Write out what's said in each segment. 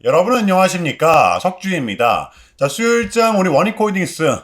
여러분 안녕하십니까, 석주입니다. 자, 수요일장 우리 원익홀딩스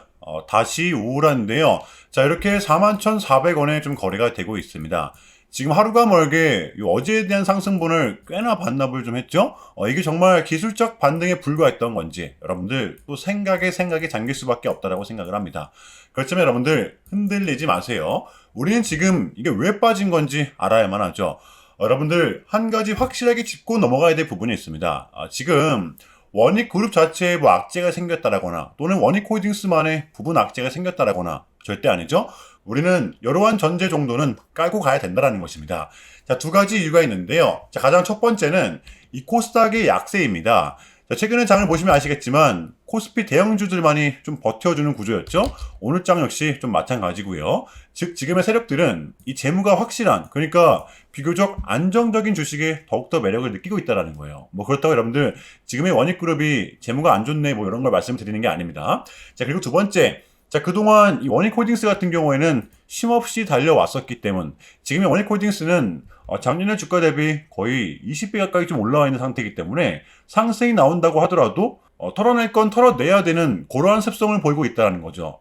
다시 우울한데요. 자, 이렇게 41,400원에 좀 거래가 되고 있습니다. 지금 하루가 멀게 어제에 대한 상승분을 꽤나 반납을 좀 했죠. 이게 정말 기술적 반등에 불과했던 건지 여러분들 또 생각에 잠길 수밖에 없다라고 생각을 합니다. 그렇지만 여러분들 흔들리지 마세요. 우리는 지금 이게 왜 빠진 건지 알아야만 하죠. 여러분들 한 가지 확실하게 짚고 넘어가야 될 부분이 있습니다. 지금 원익 그룹 자체에 뭐 악재가 생겼다라거나 또는 원익홀딩스만의 부분 악재가 생겼다라거나 절대 아니죠. 우리는 이러한 전제 정도는 깔고 가야 된다는 것입니다. 자, 두 가지 이유가 있는데요. 자, 가장 첫 번째는 이 코스닥의 약세입니다. 자, 최근에 장을 보시면 아시겠지만 코스피 대형주들만이 좀 버텨주는 구조였죠. 오늘 장 역시 좀 마찬가지고요. 즉 지금의 세력들은 이 재무가 확실한, 그러니까 비교적 안정적인 주식에 더욱더 매력을 느끼고 있다는 거예요. 뭐 그렇다고 여러분들 지금의 원익그룹이 재무가 안 좋네 뭐 이런 걸 말씀드리는 게 아닙니다. 자, 그리고 두 번째, 자, 그동안 이 원익홀딩스 같은 경우에는 쉼없이 달려왔었기 때문, 지금의 원익홀딩스는 작년에 주가 대비 거의 20배 가까이 좀 올라와 있는 상태이기 때문에 상승이 나온다고 하더라도 털어낼 건 털어내야 되는 그러한 습성을 보이고 있다는 거죠.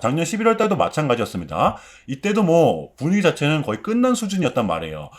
작년 11월 달도 마찬가지였습니다. 이때도 뭐 분위기 자체는 거의 끝난 수준이었단 말이에요.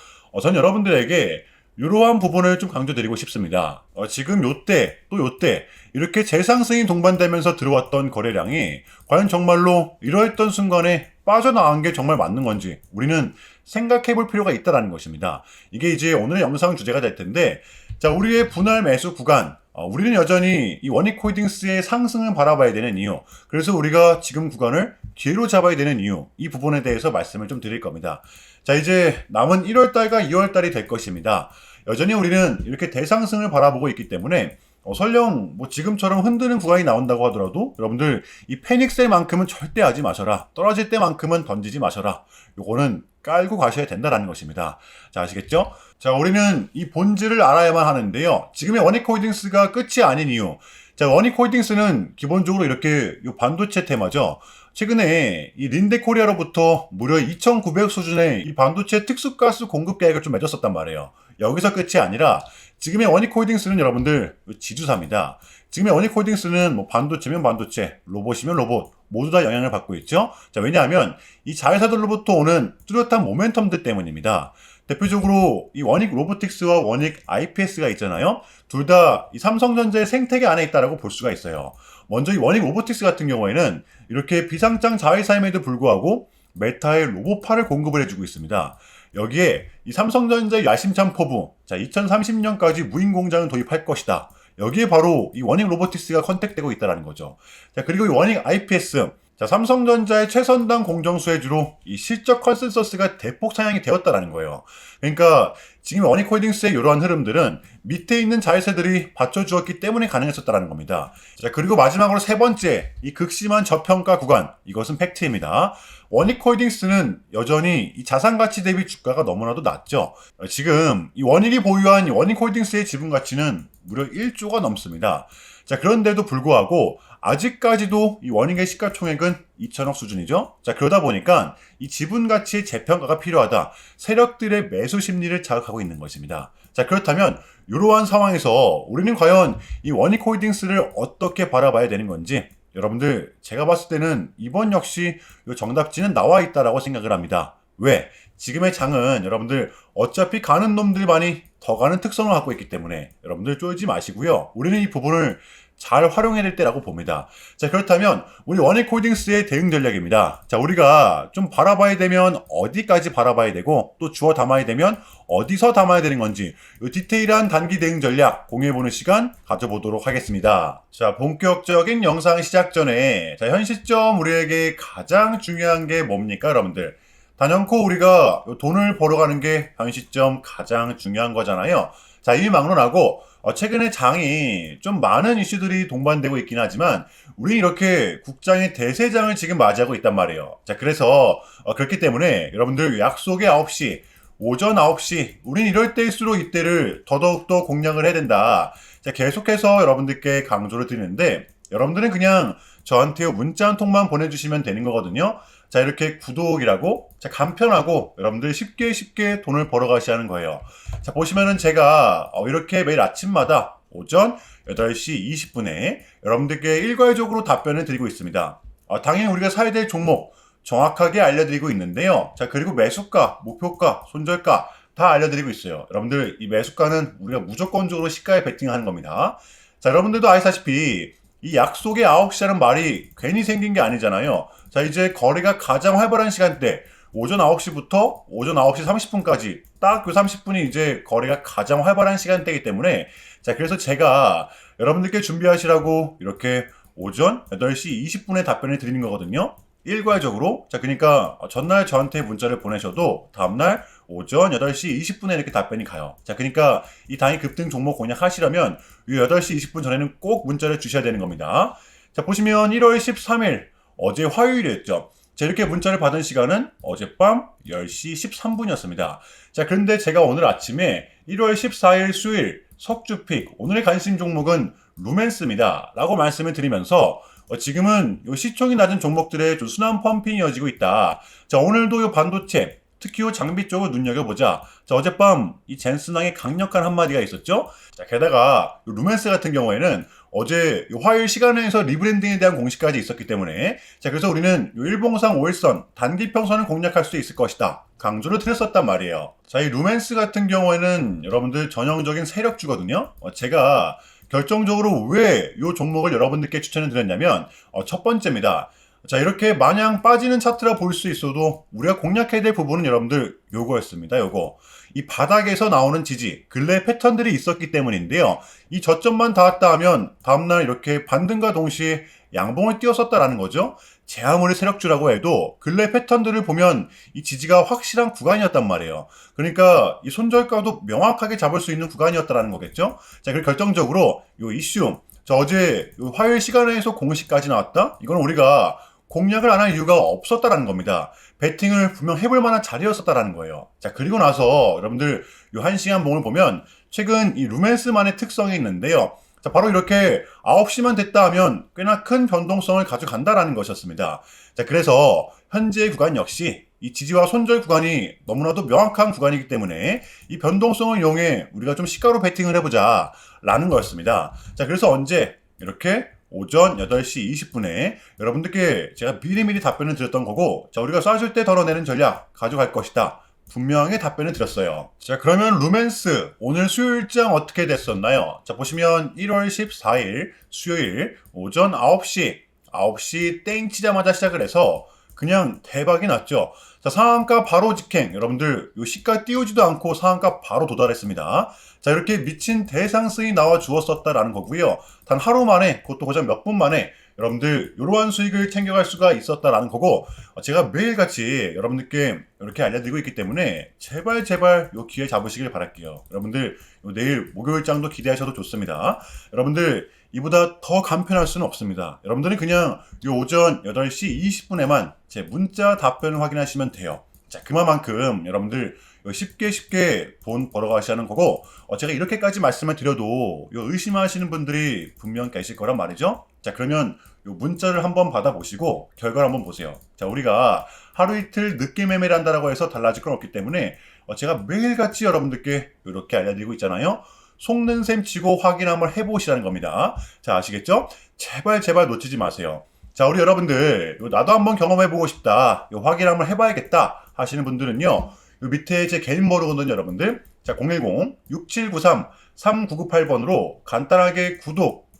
전 여러분들에게 이러한 부분을 좀 강조드리고 싶습니다. 지금 요때 또 요때 이렇게 재상승이 동반되면서 들어왔던 거래량이 과연 정말로 이러했던 순간에 빠져나간 게 정말 맞는 건지 우리는 생각해 볼 필요가 있다는 것입니다. 이게 이제 오늘의 영상 주제가 될 텐데, 자, 우리의 분할 매수 구간, 우리는 여전히 이 원익홀딩스의 상승을 바라봐야 되는 이유, 그래서 우리가 지금 구간을 기회로 잡아야 되는 이유, 이 부분에 대해서 말씀을 좀 드릴 겁니다. 자, 이제 남은 1월달과 2월달이 될 것입니다. 여전히 우리는 이렇게 대상승을 바라보고 있기 때문에 설령 뭐 지금처럼 흔드는 구간이 나온다고 하더라도 여러분들 이 패닉셀만큼은 절대 하지 마셔라. 떨어질 때만큼은 던지지 마셔라. 요거는 깔고 가셔야 된다는 것입니다. 자, 아시겠죠? 자, 우리는 이 본질을 알아야만 하는데요. 지금의 원익홀딩스가 끝이 아닌 이유. 자, 원익홀딩스는 기본적으로 이렇게 요 반도체 테마죠. 최근에 이 린데코리아로부터 무려 2,900 수준의 이 반도체 특수가스 공급 계약을 좀 맺었었단 말이에요. 여기서 끝이 아니라 지금의 원익홀딩스는 여러분들 지주사입니다. 지금의 원익홀딩스는 뭐 반도체면 반도체, 로봇이면 로봇 모두 다 영향을 받고 있죠. 자, 왜냐하면 이 자회사들로부터 오는 뚜렷한 모멘텀들 때문입니다. 대표적으로 이 원익 로보틱스와 원익 IPS가 있잖아요. 둘 다 이 삼성전자의 생태계 안에 있다라고 볼 수가 있어요. 먼저 이 원익 로보틱스 같은 경우에는 이렇게 비상장 자회사임에도 불구하고 메타의 로봇파를 공급을 해주고 있습니다. 여기에 이 삼성전자의 야심찬 포부, 자, 2030년까지 무인 공장을 도입할 것이다. 여기에 바로 이 원익 로보틱스가 컨택되고 있다는 거죠. 자, 그리고 이 원익 IPS, 자, 삼성전자의 최선당 공정 수혜주로 이 실적 컨센서스가 대폭 상향이 되었다는 거예요. 그러니까 지금 원익홀딩스의 이러한 흐름들은 밑에 있는 자회사들이 받쳐주었기 때문에 가능했었다는 겁니다. 자, 그리고 마지막으로 세 번째, 이 극심한 저평가 구간, 이것은 팩트입니다. 원익홀딩스는 여전히 이 자산가치 대비 주가가 너무나도 낮죠. 지금 이 원익이 보유한 이 원익홀딩스의 지분 가치는 무려 1조가 넘습니다. 자, 그런데도 불구하고 아직까지도 이 원익의 시가총액은 2천억 수준이죠. 자, 그러다 보니까 이 지분 가치의 재평가가 필요하다. 세력들의 매수 심리를 자극하고 있는 것입니다. 자, 그렇다면 이러한 상황에서 우리는 과연 이 원익홀딩스를 어떻게 바라봐야 되는 건지, 여러분들 제가 봤을 때는 이번 역시 이 정답지는 나와 있다라고 생각을 합니다. 왜? 지금의 장은 여러분들 어차피 가는 놈들만이 더 가는 특성을 갖고 있기 때문에 여러분들 쫄지 마시고요. 우리는 이 부분을 잘 활용해야 될 때라고 봅니다. 자, 그렇다면 우리 원익홀딩스의 대응 전략입니다. 자, 우리가 좀 바라봐야 되면 어디까지 바라봐야 되고 또 주워 담아야 되면 어디서 담아야 되는 건지 이 디테일한 단기 대응 전략 공유해보는 시간 가져보도록 하겠습니다. 자, 본격적인 영상 시작 전에 자, 현 시점 우리에게 가장 중요한 게 뭡니까, 여러분들? 단연코 우리가 돈을 벌어가는 게 현 시점 가장 중요한 거잖아요. 자, 이미 막론하고 최근에 장이 좀 많은 이슈들이 동반되고 있긴 하지만 우리 이렇게 국장의 대세장을 지금 맞이하고 있단 말이에요. 자, 그래서 그렇기 때문에 여러분들 약속의 9시, 오전 9시, 우린 이럴 때일수록 이때를 더더욱더 공략을 해야 된다. 자, 계속해서 여러분들께 강조를 드리는데 여러분들은 그냥 저한테 문자 한 통만 보내주시면 되는 거거든요. 자, 이렇게 구독이라고, 자, 간편하고 여러분들 쉽게 돈을 벌어 가시는 거예요. 자, 보시면은 제가 이렇게 매일 아침마다 오전 8시 20분에 여러분들께 일괄적으로 답변을 드리고 있습니다. 당연히 우리가 사야 될 종목 정확하게 알려드리고 있는데요. 자, 그리고 매수가, 목표가, 손절가 다 알려드리고 있어요. 여러분들 이 매수가는 우리가 무조건적으로 시가에 베팅하는 겁니다. 자, 여러분들도 아시다시피 이 약속의 9시라는 말이 괜히 생긴 게 아니잖아요. 자, 이제 거래가 가장 활발한 시간대 오전 9시부터 오전 9시 30분까지 딱 그 30분이 이제 거래가 가장 활발한 시간대이기 때문에 자, 그래서 제가 여러분들께 준비하시라고 이렇게 오전 8시 20분에 답변을 드리는 거거든요. 일괄적으로. 자, 그러니까 전날 저한테 문자를 보내셔도 다음날 오전 8시 20분에 이렇게 답변이 가요. 자, 그러니까 이 당일 급등 종목 공략하시려면 이 8시 20분 전에는 꼭 문자를 주셔야 되는 겁니다. 자, 보시면 1월 13일 어제 화요일이었죠. 자, 이렇게 문자를 받은 시간은 어젯밤 10시 13분이었습니다. 자, 그런데 제가 오늘 아침에 1월 14일 수요일 석주픽 오늘의 관심 종목은 루멘스입니다 라고 말씀을 드리면서 지금은 요 시총이 낮은 종목들의 좀 순환 펌핑이 이어지고 있다. 자, 오늘도 요 반도체 특히 요 장비 쪽을 눈여겨보자. 자, 어젯밤 이 젠슨왕의 강력한 한마디가 있었죠. 자, 게다가 요 루멘스 같은 경우에는 어제 요 화요일 시간에서 리브랜딩에 대한 공시까지 있었기 때문에 자, 그래서 우리는 요 일봉상 5일선 단기평선을 공략할 수 있을 것이다. 강조를 드렸었단 말이에요. 자, 이 루멘스 같은 경우에는 여러분들 전형적인 세력주거든요. 제가 결정적으로 왜 이 종목을 여러분들께 추천을 드렸냐면 첫 번째입니다. 자, 이렇게 마냥 빠지는 차트라 보일 수 있어도 우리가 공략해야 될 부분은 여러분들 요거였습니다. 요거. 이 바닥에서 나오는 지지, 근래 패턴들이 있었기 때문인데요. 이 저점만 닿았다 하면 다음날 이렇게 반등과 동시에 양봉을 띄웠었다라는 거죠. 제 아무리 세력주라고 해도 근래 패턴들을 보면 이 지지가 확실한 구간이었단 말이에요. 그러니까 이 손절가도 명확하게 잡을 수 있는 구간이었다라는 거겠죠. 자, 그리고 결정적으로 요 이슈, 자, 어제 요 화요일 시간에서 공시까지 나왔다? 이건 우리가 공략을 안 할 이유가 없었다라는 겁니다. 베팅을 분명 해볼 만한 자리였었다라는 거예요. 자, 그리고 나서 여러분들 요 1시간 봉을 보면 최근 이 루멘스만의 특성이 있는데요. 자, 바로 이렇게 9시만 됐다 하면 꽤나 큰 변동성을 가져간다라는 것이었습니다. 자, 그래서 현재의 구간 역시 이 지지와 손절 구간이 너무나도 명확한 구간이기 때문에 이 변동성을 이용해 우리가 좀 시가로 베팅을 해보자 라는 거였습니다. 자, 그래서 언제 이렇게 오전 8시 20분에 여러분들께 제가 미리미리 답변을 드렸던 거고 자, 우리가 쏴줄 때 덜어내는 전략 가져갈 것이다. 분명하게 답변을 드렸어요. 자, 그러면 루멘스 오늘 수요일장 어떻게 됐었나요? 자, 보시면 1월 14일 수요일 오전 9시 땡 치자마자 시작을 해서 그냥 대박이 났죠. 자, 상한가 바로 직행. 여러분들 요 시가 띄우지도 않고 상한가 바로 도달했습니다. 자, 이렇게 미친 대상승이 나와 주었었다라는 거고요. 단 하루 만에, 그것도 고작 몇 분 만에 여러분들 이러한 수익을 챙겨갈 수가 있었다라는 거고 제가 매일같이 여러분들께 이렇게 알려드리고 있기 때문에 제발 요 기회 잡으시길 바랄게요. 여러분들 요 내일 목요일장도 기대하셔도 좋습니다. 여러분들 이보다 더 간편할 수는 없습니다. 여러분들은 그냥 요 오전 8시 20분에만 제 문자 답변을 확인하시면 돼요. 자, 그만큼 여러분들 쉽게 돈 벌어가시는 거고 제가 이렇게까지 말씀을 드려도 의심하시는 분들이 분명 계실 거란 말이죠. 자, 그러면 요 문자를 한번 받아보시고 결과를 한번 보세요. 자, 우리가 하루 이틀 늦게 매매를 한다라고 해서 달라질 건 없기 때문에 제가 매일같이 여러분들께 이렇게 알려드리고 있잖아요. 속는 셈 치고 확인 한번 해보시라는 겁니다. 자, 아시겠죠? 제발 놓치지 마세요. 자, 우리 여러분들 나도 한번 경험해보고 싶다, 확인 한번 해봐야겠다 하시는 분들은요, 요 밑에 제 개인 번호거든요, 여러분들. 자, 010-6793-3998번으로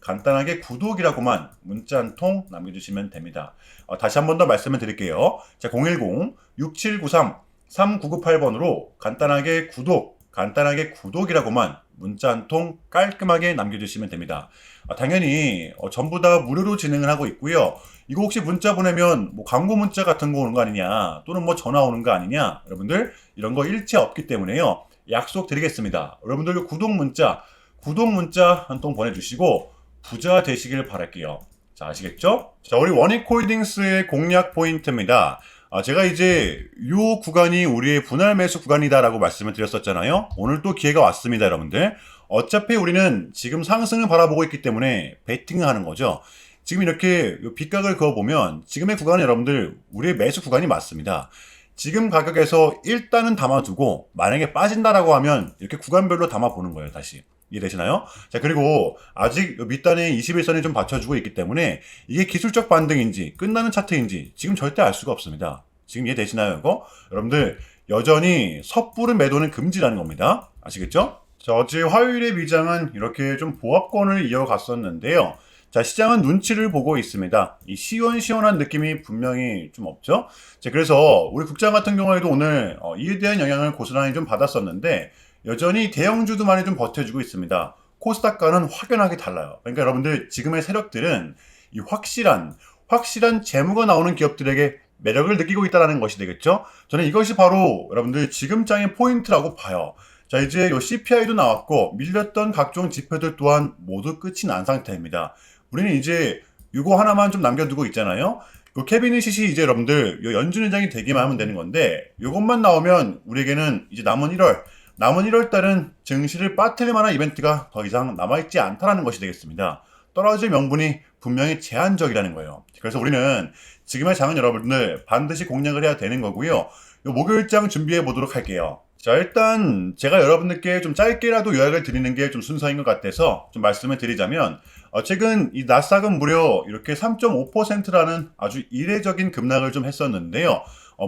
간단하게 구독이라고만 문자 한 통 남겨주시면 됩니다. 다시 한 번 더 말씀을 드릴게요. 자, 010-6793-3998번으로 간단하게 구독이라고만 문자 한 통 깔끔하게 남겨주시면 됩니다. 당연히 전부 다 무료로 진행을 하고 있고요. 이거 혹시 문자 보내면 뭐 광고 문자 같은 거 오는 거 아니냐, 또는 뭐 전화 오는 거 아니냐, 여러분들 이런 거 일체 없기 때문에요. 약속 드리겠습니다. 여러분들 구독 문자 한 통 보내주시고 부자 되시길 바랄게요. 자, 아시겠죠? 자, 우리 원익홀딩스의 공략 포인트입니다. 제가 이제 요 구간이 우리의 분할 매수 구간이다라고 말씀을 드렸었잖아요. 오늘 또 기회가 왔습니다, 여러분들. 어차피 우리는 지금 상승을 바라보고 있기 때문에 베팅을 하는 거죠. 지금 이렇게 빗각을 그어보면 지금의 구간은 여러분들 우리의 매수 구간이 맞습니다. 지금 가격에서 일단은 담아두고 만약에 빠진다라고 하면 이렇게 구간별로 담아보는 거예요, 다시. 이해되시나요? 자, 그리고 아직 요 밑단에 21선이 좀 받쳐주고 있기 때문에 이게 기술적 반등인지 끝나는 차트인지 지금 절대 알 수가 없습니다. 지금 이해되시나요, 이거? 여러분들 여전히 섣부른 매도는 금지라는 겁니다. 아시겠죠? 자, 어제 화요일에 미장은 이렇게 좀 보합권을 이어갔었는데요. 자, 시장은 눈치를 보고 있습니다. 이 시원시원한 느낌이 분명히 좀 없죠? 자, 그래서 우리 국장 같은 경우에도 오늘 이에 대한 영향을 고스란히 좀 받았었는데 여전히 대형주도 많이 좀 버텨주고 있습니다. 코스닥과는 확연하게 달라요. 그러니까 여러분들 지금의 세력들은 이 확실한 재무가 나오는 기업들에게 매력을 느끼고 있다는 것이 되겠죠? 저는 이것이 바로 여러분들 지금장의 포인트라고 봐요. 자, 이제 요 CPI도 나왔고 밀렸던 각종 지표들 또한 모두 끝이 난 상태입니다. 우리는 이제 이거 하나만 좀 남겨두고 있잖아요. 요 캐비닛이 이제 여러분들 요 연준회장이 되기만 하면 되는 건데 요것만 나오면 우리에게는 이제 남은 1월 달은 증시를 빠뜨릴 만한 이벤트가 더 이상 남아있지 않다라는 것이 되겠습니다. 떨어질 명분이 분명히 제한적이라는 거예요. 그래서 우리는 지금의 장은 여러분들 반드시 공략을 해야 되는 거고요. 요 목요일장 준비해 보도록 할게요. 자, 일단 제가 여러분들께 좀 짧게라도 요약을 드리는 게 좀 순서인 것 같아서 좀 말씀을 드리자면 최근 이 나스닥은 무려 이렇게 3.5%라는 아주 이례적인 급락을 좀 했었는데요.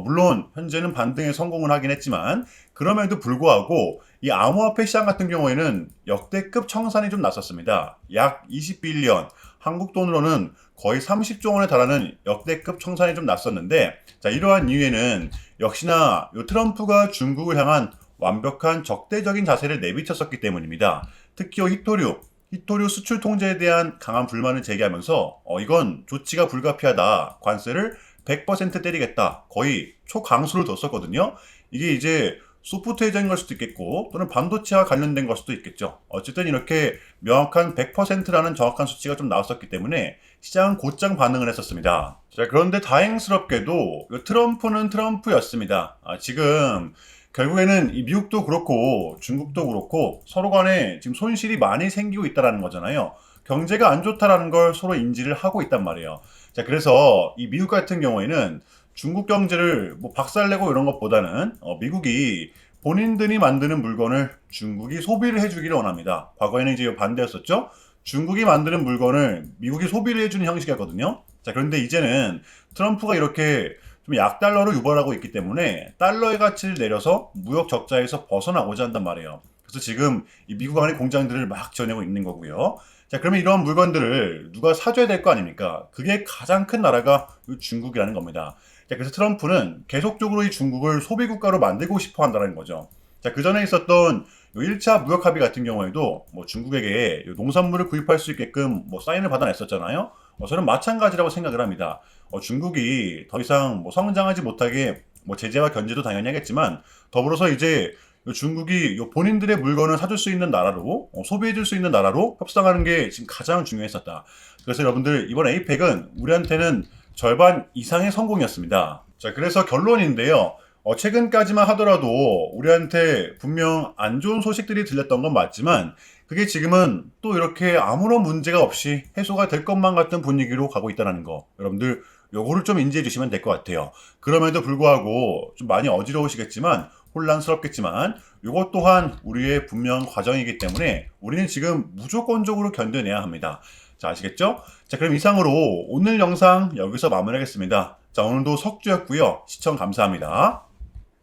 물론 현재는 반등에 성공을 하긴 했지만 그럼에도 불구하고 이 암호화폐 시장 같은 경우에는 역대급 청산이 좀 났었습니다. 약 20빌리언, 한국 돈으로는 거의 30조 원에 달하는 역대급 청산이 좀 났었는데 자, 이러한 이유에는 역시나 요 트럼프가 중국을 향한 완벽한 적대적인 자세를 내비쳤었기 때문입니다. 특히 히토류 수출 통제에 대한 강한 불만을 제기하면서 이건 조치가 불가피하다. 관세를 100% 때리겠다. 거의 초강수를 뒀었거든요. 이게 이제 소프트웨어적인 걸 수도 있겠고 또는 반도체와 관련된 걸 수도 있겠죠. 어쨌든 이렇게 명확한 100%라는 정확한 수치가 좀 나왔었기 때문에 시장은 곧장 반응을 했었습니다. 자, 그런데 다행스럽게도 트럼프는 트럼프였습니다. 지금 결국에는 이 미국도 그렇고 중국도 그렇고 서로 간에 지금 손실이 많이 생기고 있다는 거잖아요. 경제가 안 좋다라는 걸 서로 인지를 하고 있단 말이에요. 자, 그래서 이 미국 같은 경우에는 중국 경제를 뭐 박살내고 이런 것보다는 미국이 본인들이 만드는 물건을 중국이 소비를 해주기를 원합니다. 과거에는 이제 반대였었죠. 중국이 만드는 물건을 미국이 소비를 해주는 형식이었거든요. 자, 그런데 이제는 트럼프가 이렇게 좀 약달러로 유발하고 있기 때문에 달러의 가치를 내려서 무역 적자에서 벗어나고자 한단 말이에요. 그래서 지금 이 미국 안의 공장들을 막 지어내고 있는 거고요. 자, 그러면 이런 물건들을 누가 사줘야 될 거 아닙니까? 그게 가장 큰 나라가 중국이라는 겁니다. 자, 그래서 트럼프는 계속적으로 이 중국을 소비국가로 만들고 싶어 한다는 거죠. 자, 그 전에 있었던 1차 무역 합의 같은 경우에도 뭐 중국에게 농산물을 구입할 수 있게끔 뭐 사인을 받아냈었잖아요. 저는 마찬가지라고 생각을 합니다. 중국이 더 이상 뭐 성장하지 못하게 뭐 제재와 견제도 당연히 하겠지만 더불어서 이제 중국이 본인들의 물건을 사줄 수 있는 나라로 소비해줄 수 있는 나라로 협상하는 게 지금 가장 중요했었다. 그래서 여러분들 이번 에이펙은 우리한테는 절반 이상의 성공이었습니다. 자, 그래서 결론인데요. 최근까지만 하더라도 우리한테 분명 안 좋은 소식들이 들렸던 건 맞지만 그게 지금은 또 이렇게 아무런 문제가 없이 해소가 될 것만 같은 분위기로 가고 있다는 거. 여러분들 요거를 좀 인지해 주시면 될 것 같아요. 그럼에도 불구하고 좀 많이 어지러우시겠지만 혼란스럽겠지만 이것 또한 우리의 분명 과정이기 때문에 우리는 지금 무조건적으로 견뎌내야 합니다. 자, 아시겠죠? 자, 그럼 이상으로 오늘 영상 여기서 마무리하겠습니다. 자, 오늘도 석주였고요. 시청 감사합니다.